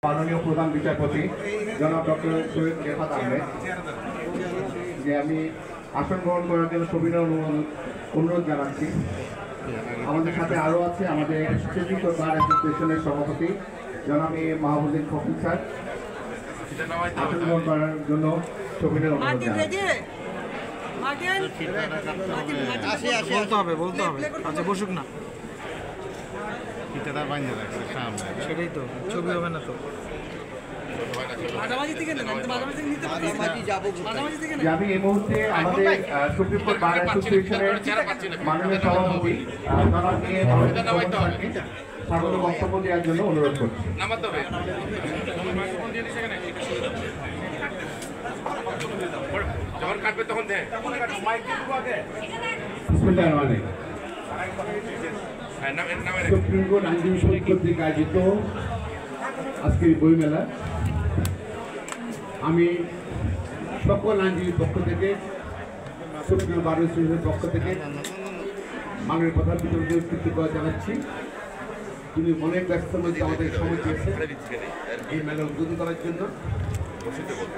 মাননীয় প্রধান বিচারপতি জনাব ডক্টর সৈয়দ রেফাত আহমেদ যে আমি আসন গ্রহণ করার জন্য সবিনয় অনুরোধ জানাচ্ছি। আমাদের সাথে আরও আছে আমাদের স্টেটিক বার অ্যাসোসিয়েশনের সভাপতি জনাব মাহবুবুদ্দিন ফকির স্যার। আসন গ্রহণ করার জন্য সবিনয় অনুরোধ জানাচ্ছি। বলতে হবে আচ্ছা বসুক না, সেটাই তো ছবি হবে না তো। আমি এই মুহূর্তে আমাদের সুপ্রিম কোর্ট বার অ্যাসোসিয়েশনের মাননীয় সভাপতি স্বাগত বক্তব্য দেওয়ার জন্য অনুরোধ করছি। সুপ্রিম কোর্ট আইনজীবী সমিতি কর্তৃক আয়োজিত আজকের বইমেলা আমি সকল আইনজীবীর পক্ষ থেকে সুপ্রিম বার অ্যাসোসিয়েশনের পক্ষ থেকে মাননীয় প্রধান বিচারপতিকে কৃতজ্ঞতা জানাচ্ছি। তিনি অনেক ব্যস্ততার মধ্যে আমাদের সময় দিয়েছেন এই মেলা উদ্বোধন করার জন্য।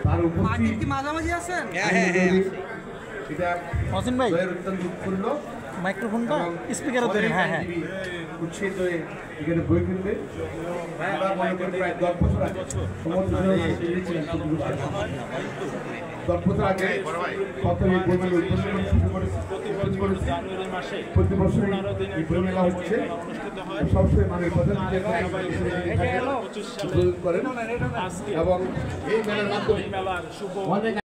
তার উপস্থিত এটা অত্যন্ত উৎফুল্ল। মাইক্রোফোনটা স্পিকারে ধরেন। হ্যাঁ উৎসাহিত হয়ে এখানে বই কিনবে। আমরা মনে করি প্রায় 10 বছর আগে 10 বছর আগে কত এই বইমেলা উদ্বোধন শুরু করেছে। প্রতি বছর এই বইমেলা হচ্ছে সবসময় মাননীয় প্রধান বিচারপতি উদ্বোধন করেন এবং এই মেলার মাধ্যমে